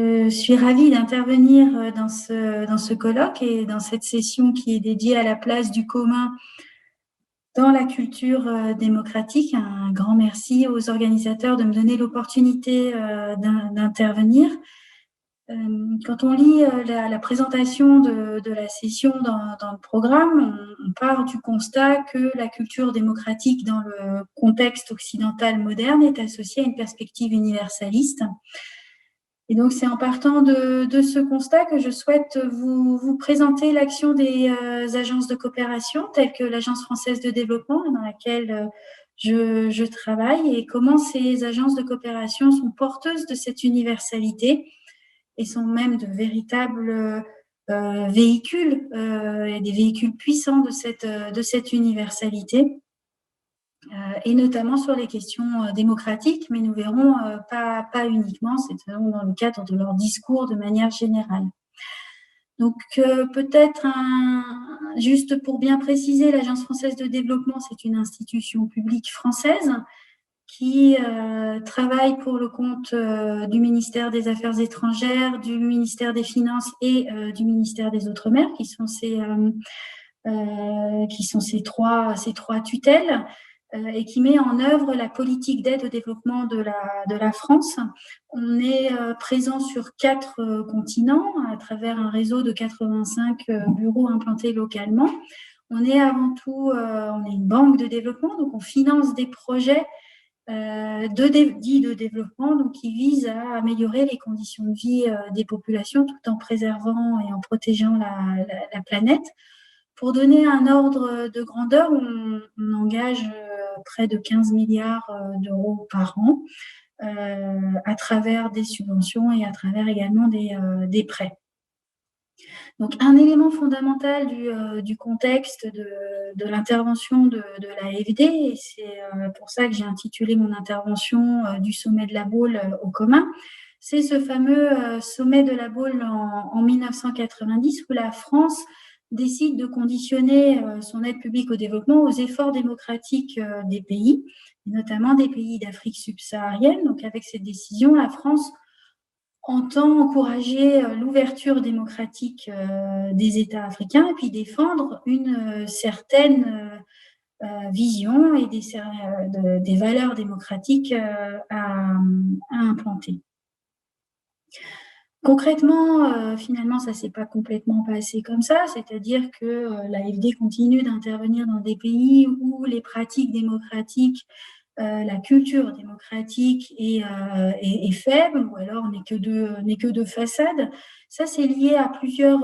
Je suis ravie d'intervenir dans ce colloque et dans cette session qui est dédiée à la place du commun dans la culture démocratique. Un grand merci aux organisateurs de me donner l'opportunité d'intervenir. Quand on lit la présentation de la session dans le programme, on part du constat que la culture démocratique dans le contexte occidental moderne est associée à une perspective universaliste. Et donc, c'est en partant de ce constat que je souhaite vous présenter l'action des agences de coopération, telles que l'Agence française de développement, dans laquelle je travaille, et comment ces agences de coopération sont porteuses de cette universalité et sont même de véritables véhicules, et des véhicules puissants de cette universalité. Et notamment sur les questions démocratiques, mais nous verrons pas uniquement, c'est dans le cadre de leur discours de manière générale. Donc peut-être juste pour bien préciser, l'Agence française de développement, c'est une institution publique française qui travaille pour le compte du ministère des Affaires étrangères, du ministère des Finances et du ministère des Outre-mer, qui sont ces trois tutelles, et qui met en œuvre la politique d'aide au développement de la France. On est présent sur 4 continents à travers un réseau de 85 bureaux implantés localement. On est avant tout on est une banque de développement, donc on finance des projets dits de développement, donc qui visent à améliorer les conditions de vie des populations tout en préservant et en protégeant la planète. Pour donner un ordre de grandeur, on engage près de 15 milliards d'euros par an à travers des subventions et à travers également des prêts. Donc, un élément fondamental du contexte de l'intervention de l'AFD, et c'est pour ça que j'ai intitulé mon intervention du sommet de la Baule au commun, c'est ce fameux sommet de la Baule en 1990 où la France décide de conditionner son aide publique au développement aux efforts démocratiques des pays, notamment des pays d'Afrique subsaharienne. Donc, avec cette décision, la France entend encourager l'ouverture démocratique des États africains et puis défendre une certaine vision et des valeurs démocratiques à implanter. Concrètement, finalement, ça ne s'est pas complètement passé comme ça, c'est-à-dire que l'AFD continue d'intervenir dans des pays où les pratiques démocratiques, la culture démocratique est faible, ou alors n'est que de façade. Ça, c'est lié à plusieurs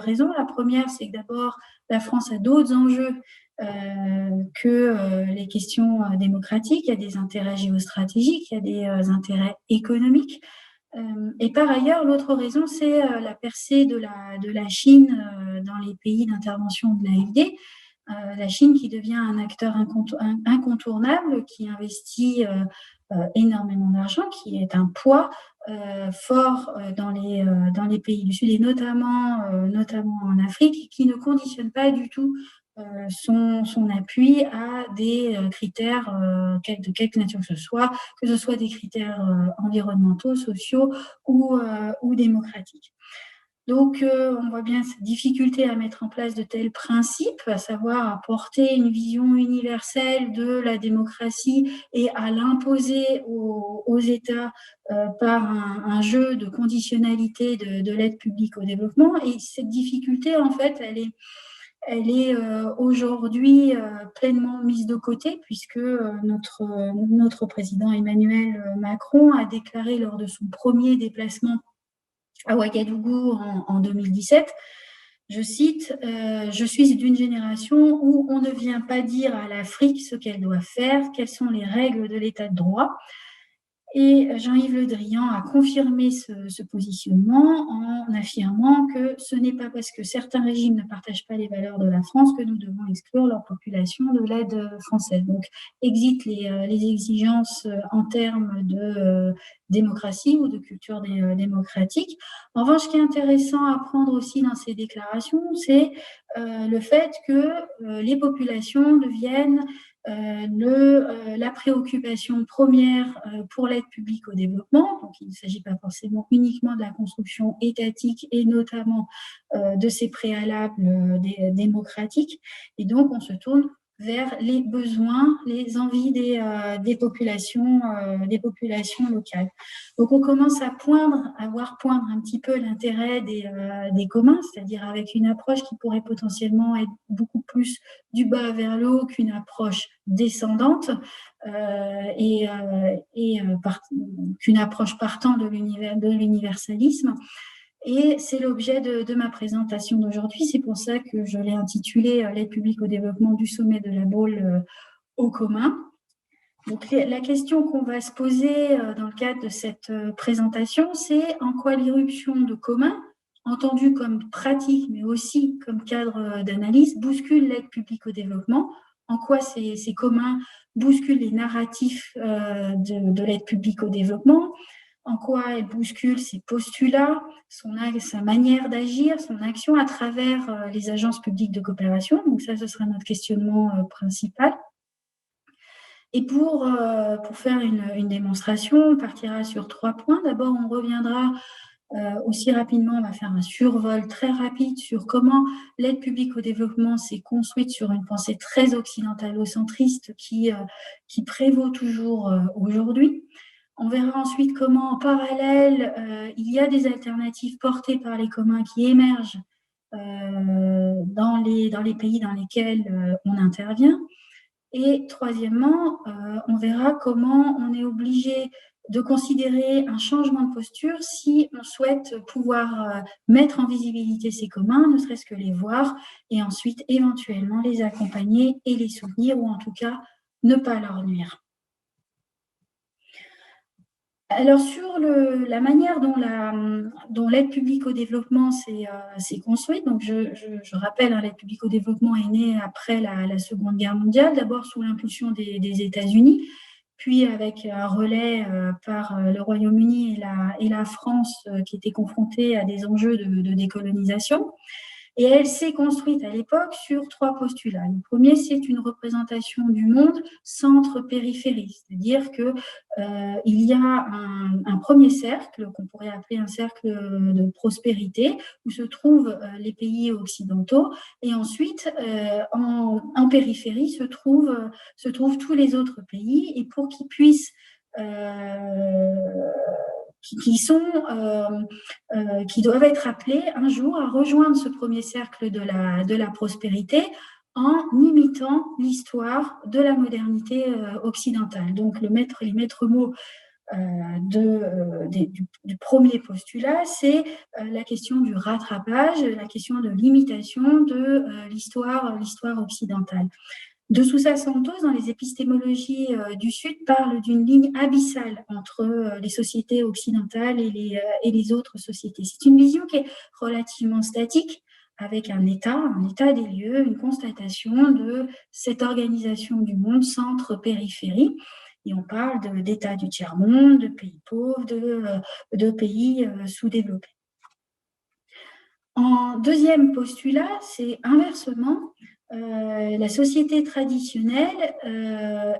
raisons. La première, c'est que d'abord, la France a d'autres enjeux que les questions démocratiques. Il y a des intérêts géostratégiques, il y a des intérêts économiques. Et par ailleurs, l'autre raison, c'est la percée de la Chine dans les pays d'intervention de l'AFD. La Chine qui devient un acteur incontournable, qui investit énormément d'argent, qui est un poids fort dans les pays du Sud et notamment en Afrique, qui ne conditionne pas du tout son appui à des critères de quelque nature que ce soit des critères environnementaux, sociaux ou démocratiques. Donc, on voit bien cette difficulté à mettre en place de tels principes, à savoir apporter une vision universelle de la démocratie et à l'imposer aux États par un jeu de conditionnalité de l'aide publique au développement. Et cette difficulté, en fait, elle est aujourd'hui pleinement mise de côté, puisque notre président Emmanuel Macron a déclaré lors de son premier déplacement à Ouagadougou en 2017, je cite, je suis d'une génération où on ne vient pas dire à l'Afrique ce qu'elle doit faire, quelles sont les règles de l'état de droit. Et Jean-Yves Le Drian a confirmé ce positionnement en affirmant que ce n'est pas parce que certains régimes ne partagent pas les valeurs de la France que nous devons exclure leur population de l'aide française. Donc, exit les exigences en termes de démocratie ou de culture démocratique. En revanche, ce qui est intéressant à prendre aussi dans ces déclarations, c'est le fait que les populations deviennent la préoccupation première pour l'aide publique au développement. Donc, il ne s'agit pas forcément uniquement de la construction étatique et notamment de ces préalables démocratiques. Et donc, on se tourne vers les besoins, les envies des populations locales. Donc, on commence à voir poindre un petit peu l'intérêt des communs, c'est-à-dire avec une approche qui pourrait potentiellement être beaucoup plus du bas vers le haut qu'une approche descendante qu'une approche partant de l'universalisme. Et c'est l'objet de ma présentation d'aujourd'hui. C'est pour ça que je l'ai intitulée L'aide publique au développement du sommet de la Baule au commun. Donc, la question qu'on va se poser dans le cadre de cette présentation, c'est en quoi l'irruption de commun, entendue comme pratique, mais aussi comme cadre d'analyse, bouscule l'aide publique au développement, en quoi ces communs bousculent les narratifs de l'aide publique au développement, en quoi elle bouscule ses postulats, sa manière d'agir, son action à travers les agences publiques de coopération. Donc ça, ce sera notre questionnement principal. Et pour faire une démonstration, on partira sur 3 points. D'abord, on reviendra aussi rapidement, on va faire un survol très rapide sur comment l'aide publique au développement s'est construite sur une pensée très occidentalocentriste qui prévaut toujours aujourd'hui. On verra ensuite comment, en parallèle, il y a des alternatives portées par les communs qui émergent dans les pays dans lesquels on intervient. Et troisièmement, on verra comment on est obligé de considérer un changement de posture si on souhaite pouvoir mettre en visibilité ces communs, ne serait-ce que les voir, et ensuite éventuellement les accompagner et les soutenir, ou en tout cas ne pas leur nuire. Alors, sur la manière dont l'aide publique au développement s'est construite, donc je rappelle, l'aide publique au développement est née après la Seconde Guerre mondiale, d'abord sous l'impulsion des États-Unis, puis avec un relais par le Royaume-Uni et la France qui étaient confrontés à des enjeux de décolonisation. Et elle s'est construite à l'époque sur 3 postulats. Le premier, c'est une représentation du monde centre-périphérie, c'est-à-dire que il y a un premier cercle qu'on pourrait appeler un cercle de prospérité où se trouvent les pays occidentaux, et ensuite en périphérie se trouvent tous les autres pays, et pour qu'ils puissent qui doivent être appelés un jour à rejoindre ce premier cercle de la prospérité en imitant l'histoire de la modernité occidentale. Donc, les maîtres mots du premier postulat, c'est la question du rattrapage, la question de l'imitation de l'histoire occidentale. De Sousa Santos, dans les épistémologies du Sud, parle d'une ligne abyssale entre les sociétés occidentales et les autres sociétés. C'est une vision qui est relativement statique, avec un état des lieux, une constatation de cette organisation du monde centre-périphérie. Et on parle d'états du tiers-monde, de pays pauvres, de pays sous-développés. En deuxième postulat, c'est inversement, la société traditionnelle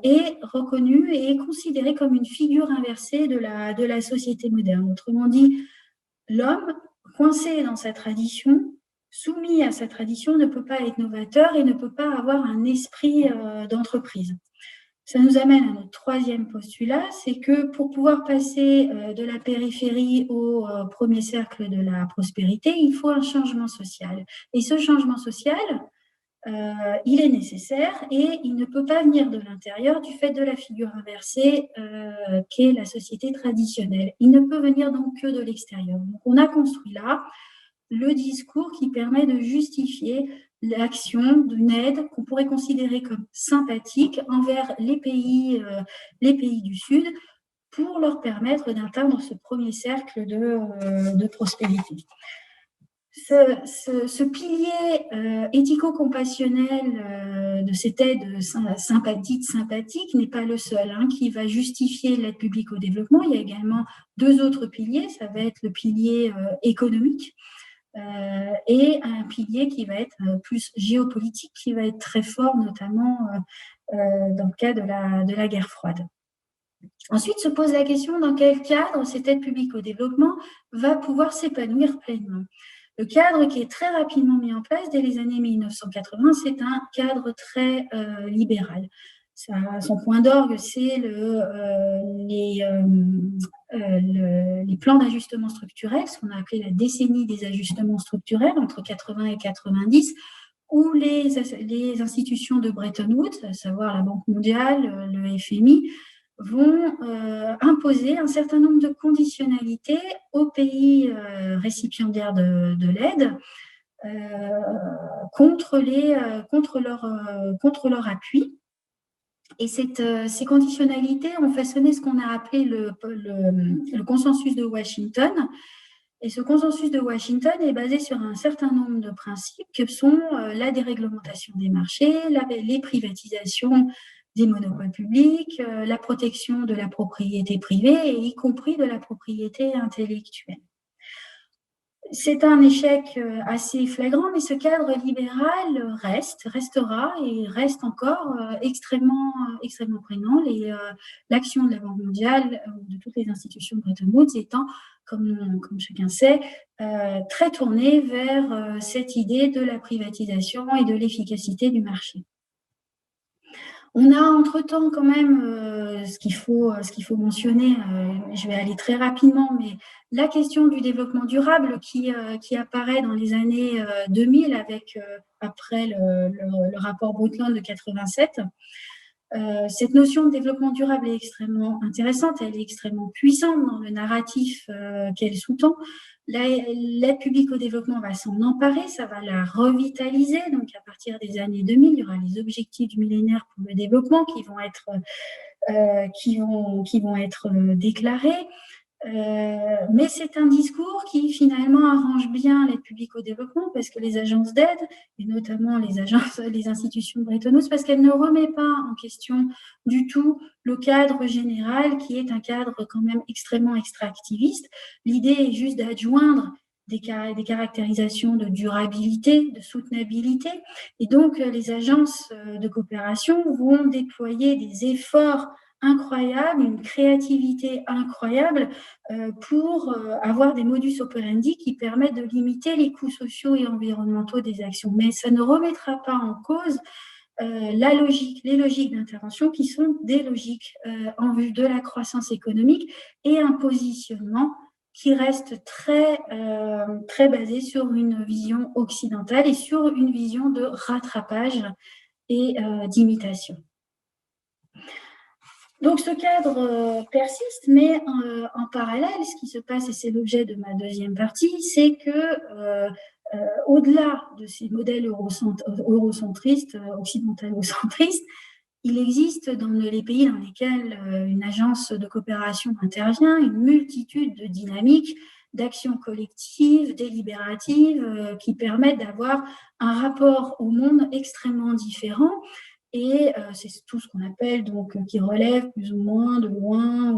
est reconnue et est considérée comme une figure inversée de la société moderne. Autrement dit, l'homme, coincé dans sa tradition, soumis à sa tradition, ne peut pas être novateur et ne peut pas avoir un esprit d'entreprise. Ça nous amène à notre troisième postulat, c'est que pour pouvoir passer de la périphérie au premier cercle de la prospérité, il faut un changement social. Et ce changement social, il est nécessaire et il ne peut pas venir de l'intérieur du fait de la figure inversée qu'est la société traditionnelle. Il ne peut venir donc que de l'extérieur. Donc on a construit là le discours qui permet de justifier l'action d'une aide qu'on pourrait considérer comme sympathique envers les pays du Sud pour leur permettre d'atteindre ce premier cercle de prospérité. Ce pilier éthico-compassionnel de cette aide sympathique n'est pas le seul qui va justifier l'aide publique au développement. Il y a également 2 autres piliers. Ça va être le pilier économique et un pilier qui va être plus géopolitique, qui va être très fort, notamment dans le cas de la guerre froide. Ensuite se pose la question dans quel cadre cette aide publique au développement va pouvoir s'épanouir pleinement. Le cadre qui est très rapidement mis en place dès les années 1980, c'est un cadre très libéral. Son point d'orgue, c'est les plans d'ajustement structurel, ce qu'on a appelé la décennie des ajustements structurels entre 80 et 90, où les institutions de Bretton Woods, à savoir la Banque mondiale, le FMI, vont imposer un certain nombre de conditionnalités aux pays récipiendaires de l'aide contre leur appui. Et ces conditionnalités ont façonné ce qu'on a appelé le consensus de Washington. Et ce consensus de Washington est basé sur un certain nombre de principes que sont la déréglementation des marchés, les privatisations des monopoles publics, la protection de la propriété privée, et y compris de la propriété intellectuelle. C'est un échec assez flagrant, mais ce cadre libéral restera et reste encore extrêmement prégnant. L'action de la Banque mondiale, de toutes les institutions de Bretton Woods étant, comme chacun sait, très tournée vers cette idée de la privatisation et de l'efficacité du marché. On a entre-temps quand même ce qu'il faut mentionner, je vais aller très rapidement, mais la question du développement durable qui apparaît dans les années 2000 après le rapport Brundtland de 87. Cette notion de développement durable est extrêmement intéressante, elle est extrêmement puissante dans le narratif qu'elle sous-tend. L'aide publique au développement va s'en emparer, ça va la revitaliser. Donc, à partir des années 2000, il y aura les objectifs du millénaire pour le développement qui vont être déclarés. Mais c'est un discours qui finalement arrange bien l'aide publique au développement parce que les agences d'aide, et notamment les institutions de Bretton Woods, parce qu'elle ne remet pas en question du tout le cadre général qui est un cadre quand même extrêmement extractiviste. L'idée est juste d'adjoindre des caractérisations de durabilité, de soutenabilité, et donc les agences de coopération vont déployer des efforts incroyable, une créativité incroyable pour avoir des modus operandi qui permettent de limiter les coûts sociaux et environnementaux des actions. Mais ça ne remettra pas en cause les logiques d'intervention qui sont des logiques en vue de la croissance économique et un positionnement qui reste très basé sur une vision occidentale et sur une vision de rattrapage et d'imitation. Donc, ce cadre persiste, mais en parallèle, ce qui se passe, et c'est l'objet de ma deuxième partie, c'est que au-delà de ces modèles eurocentristes, occidentalo-centristes, il existe dans les pays dans lesquels une agence de coopération intervient une multitude de dynamiques d'actions collectives, délibératives, qui permettent d'avoir un rapport au monde extrêmement différent. Et c'est tout ce qu'on appelle, donc, qui relève plus ou moins de loin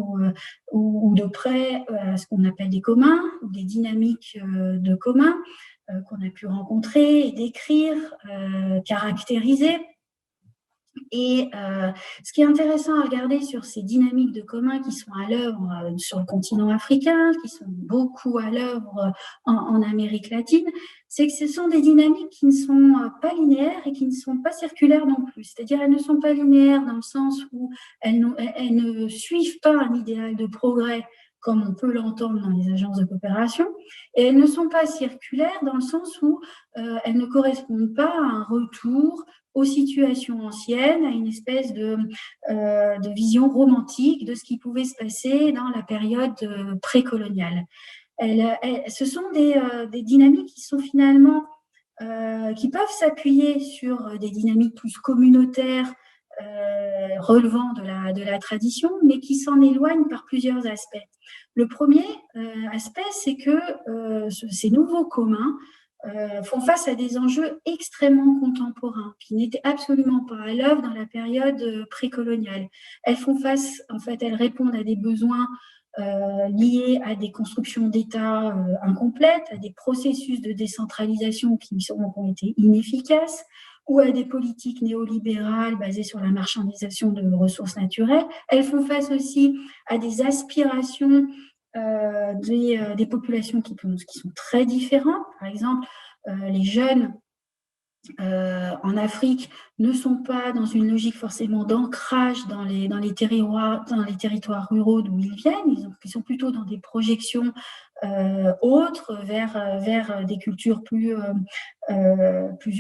ou de près à ce qu'on appelle des communs, ou des dynamiques de communs qu'on a pu rencontrer et décrire, caractériser. Et ce qui est intéressant à regarder sur ces dynamiques de commun qui sont à l'œuvre sur le continent africain, qui sont beaucoup à l'œuvre en Amérique latine, c'est que ce sont des dynamiques qui ne sont pas linéaires et qui ne sont pas circulaires non plus. C'est-à-dire elles ne sont pas linéaires dans le sens où elles ne suivent pas un idéal de progrès comme on peut l'entendre dans les agences de coopération, et elles ne sont pas circulaires dans le sens où elles ne correspondent pas à un retour aux situations anciennes, à une espèce de vision romantique de ce qui pouvait se passer dans la période précoloniale. Ce sont des dynamiques qui sont finalement, qui peuvent s'appuyer sur des dynamiques plus communautaires, relevant de la tradition, mais qui s'en éloignent par plusieurs aspects. Le premier aspect, c'est que ces nouveaux communs font face à des enjeux extrêmement contemporains qui n'étaient absolument pas à l'œuvre dans la période précoloniale. Elles répondent à des besoins liés à des constructions d'État incomplètes, à des processus de décentralisation qui ont été inefficaces, ou à des politiques néolibérales basées sur la marchandisation de ressources naturelles. Elles font face aussi à des aspirations des populations qui sont très différentes. Par exemple, les jeunes en Afrique ne sont pas dans une logique forcément d'ancrage dans les territoires ruraux d'où ils viennent. Ils sont plutôt dans des projections autres vers des cultures plus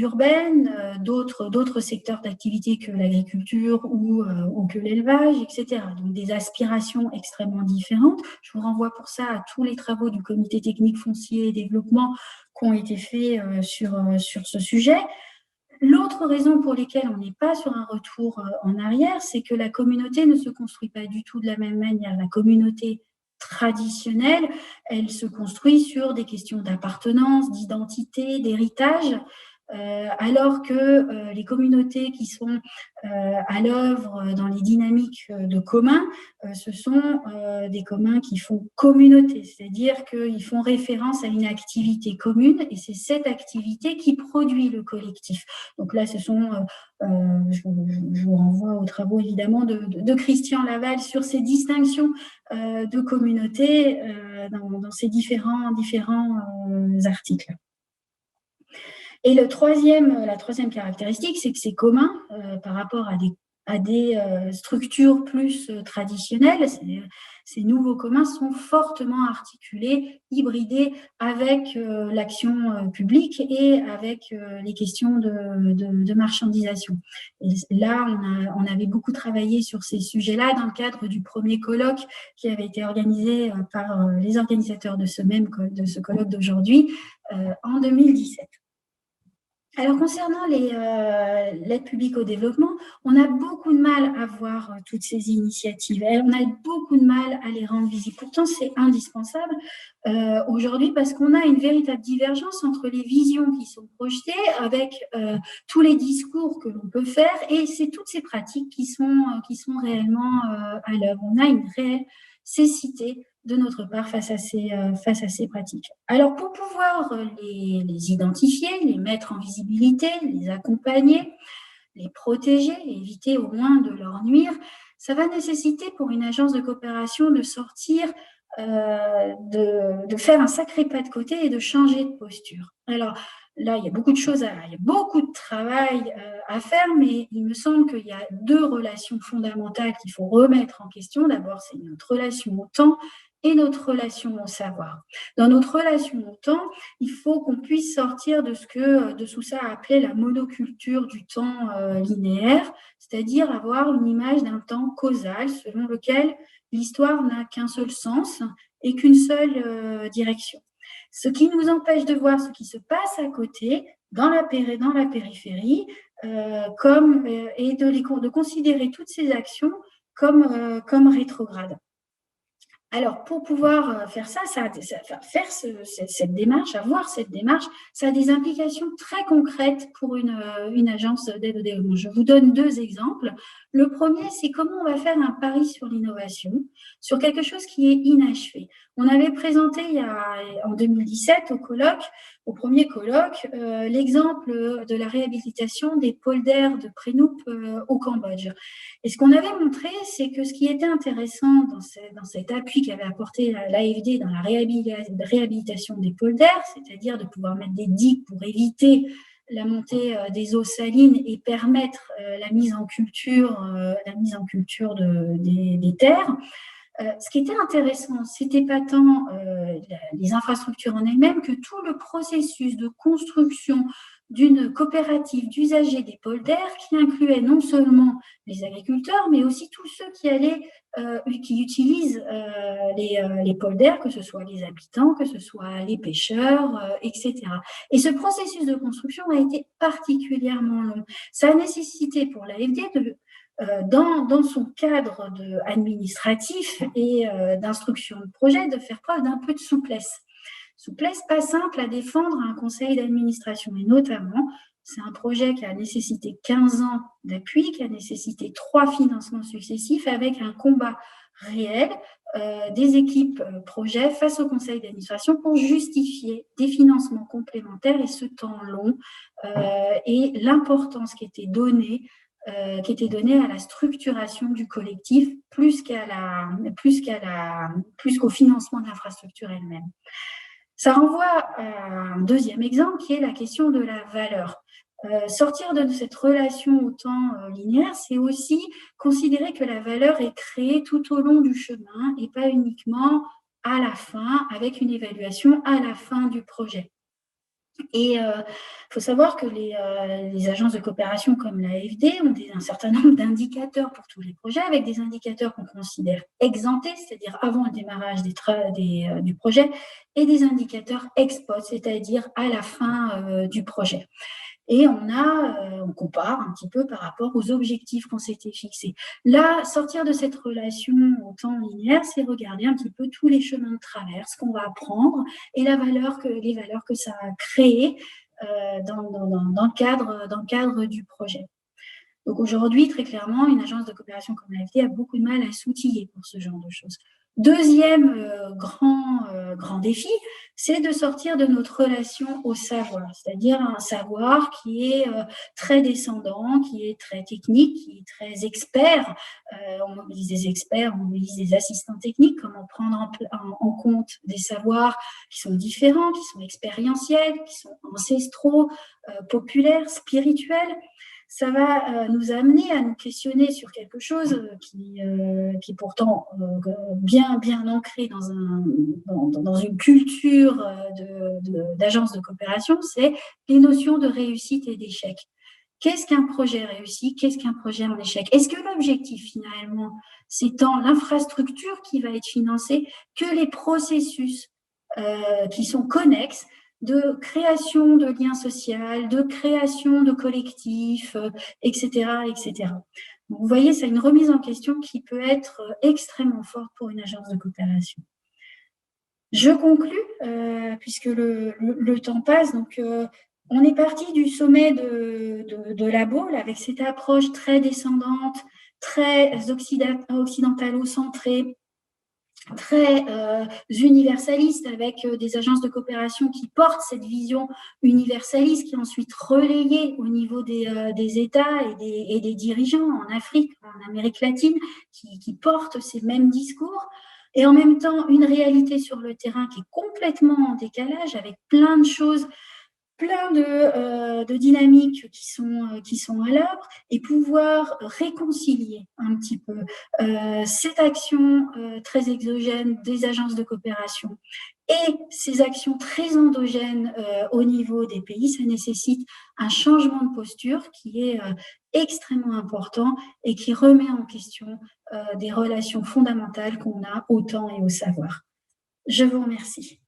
urbaines, d'autres secteurs d'activité que l'agriculture ou que l'élevage, etc. Donc des aspirations extrêmement différentes. Je vous renvoie pour ça à tous les travaux du Comité technique foncier et développement qui ont été faits sur ce sujet. L'autre raison pour laquelle on n'est pas sur un retour en arrière, c'est que la communauté ne se construit pas du tout de la même manière. La communauté traditionnelle, elle se construit sur des questions d'appartenance, d'identité, d'héritage, alors que les communautés qui sont à l'œuvre dans les dynamiques de commun, ce sont des communs qui font communauté, c'est-à-dire qu'ils font référence à une activité commune et c'est cette activité qui produit le collectif. Donc là, je vous renvoie aux travaux évidemment de Christian Laval sur ces distinctions de communautés dans ces différents articles. Et la troisième caractéristique, c'est que c'est commun par rapport à des structures plus traditionnelles. Ces nouveaux communs sont fortement articulés, hybridés avec l'action publique et avec les questions de marchandisation. Et là, on avait beaucoup travaillé sur ces sujets-là dans le cadre du premier colloque qui avait été organisé par les organisateurs de ce colloque d'aujourd'hui en 2017. Alors, concernant l'aide publique au développement, on a beaucoup de mal à voir toutes ces initiatives. On a beaucoup de mal à les rendre visibles. Pourtant, c'est indispensable aujourd'hui parce qu'on a une véritable divergence entre les visions qui sont projetées avec tous les discours que l'on peut faire et c'est toutes ces pratiques qui sont réellement à l'œuvre. On a une réelle cécité de notre part face à ces pratiques. Alors, pour pouvoir les identifier, les mettre en visibilité, les accompagner, les protéger, éviter au moins de leur nuire, ça va nécessiter pour une agence de coopération de sortir, de faire un sacré pas de côté et de changer de posture. Alors, là, il y a beaucoup de travail à faire, mais il me semble qu'il y a deux relations fondamentales qu'il faut remettre en question. D'abord, c'est notre relation au temps et notre relation au savoir. Dans notre relation au temps, il faut qu'on puisse sortir de ce que de Sousa a appelé la monoculture du temps linéaire, c'est-à-dire avoir une image d'un temps causal selon lequel l'histoire n'a qu'un seul sens et qu'une seule direction. Ce qui nous empêche de voir ce qui se passe à côté, dans la périphérie, et de considérer toutes ces actions comme rétrogrades. Alors, pour pouvoir faire cette démarche, ça a des implications très concrètes pour une agence d'aide au développement. Je vous donne deux exemples. Le premier, c'est comment on va faire un pari sur l'innovation, sur quelque chose qui est inachevé. On avait présenté en 2017 au premier colloque, l'exemple de la réhabilitation des polders de Prénoup au Cambodge. Et ce qu'on avait montré, c'est que ce qui était intéressant dans cet appui qu'avait apporté l'AFD dans la réhabilitation des polders, c'est-à-dire de pouvoir mettre des digues pour éviter la montée des eaux salines et permettre la mise en culture des terres. Ce qui était intéressant, c'était pas tant les infrastructures en elles-mêmes que tout le processus de construction d'une coopérative d'usagers des polders qui incluait non seulement les agriculteurs, mais aussi tous ceux qui utilisent les polders, que ce soit les habitants, que ce soit les pêcheurs, etc. Et ce processus de construction a été particulièrement long. Ça a nécessité pour l'AFD dans son cadre administratif et d'instruction de projet, de faire preuve d'un peu de souplesse. Souplesse pas simple à défendre à un conseil d'administration. Et notamment, c'est un projet qui a nécessité 15 ans d'appui, qui a nécessité 3 financements successifs avec un combat réel des équipes projets face au conseil d'administration pour justifier des financements complémentaires et ce temps long et l'importance qui était donnée à la structuration du collectif plus qu'au financement de l'infrastructure elle-même. Ça renvoie à un deuxième exemple qui est la question de la valeur. Sortir de cette relation au temps linéaire, c'est aussi considérer que la valeur est créée tout au long du chemin et pas uniquement à la fin, avec une évaluation à la fin du projet. Et il faut savoir que les agences de coopération comme l'AFD ont un certain nombre d'indicateurs pour tous les projets, avec des indicateurs qu'on considère exemptés, c'est-à-dire avant le démarrage du projet, et des indicateurs ex post, c'est-à-dire à la fin du projet. Et on compare un petit peu par rapport aux objectifs qu'on s'était fixés. Là, sortir de cette relation au temps linéaire, c'est regarder un petit peu tous les chemins de traverse qu'on va apprendre et les valeurs que ça a créées dans le cadre du projet. Donc aujourd'hui, très clairement, une agence de coopération comme l'AFD a beaucoup de mal à s'outiller pour ce genre de choses. Deuxième grand défi, c'est de sortir de notre relation au savoir, c'est-à-dire un savoir qui est très descendant, qui est très technique, qui est très expert. On mobilise des experts, on mobilise des assistants techniques, comment prendre en compte des savoirs qui sont différents, qui sont expérientiels, qui sont ancestraux, populaires, spirituels. Ça va nous amener à nous questionner sur quelque chose qui est pourtant bien ancré dans une culture d'agence de coopération, c'est les notions de réussite et d'échec. Qu'est-ce qu'un projet réussi? Qu'est-ce qu'un projet en échec? Est-ce que l'objectif, finalement, c'est tant l'infrastructure qui va être financée que les processus qui sont connexes de création de liens sociaux, de création de collectifs, etc., etc. Donc, vous voyez, c'est une remise en question qui peut être extrêmement forte pour une agence de coopération. Je conclus, puisque le temps passe. Donc, on est parti du sommet de la Baule avec cette approche très descendante, très occidentalo-centrée, très universaliste, avec des agences de coopération qui portent cette vision universaliste, qui est ensuite relayée au niveau des États et des dirigeants en Afrique, en Amérique latine, qui portent ces mêmes discours. Et en même temps, une réalité sur le terrain qui est complètement en décalage, avec plein de choses, plein de dynamiques qui sont à l'œuvre, et pouvoir réconcilier un petit peu cette action très exogène des agences de coopération et ces actions très endogènes au niveau des pays, ça nécessite un changement de posture qui est extrêmement important et qui remet en question des relations fondamentales qu'on a au temps et au savoir. Je vous remercie.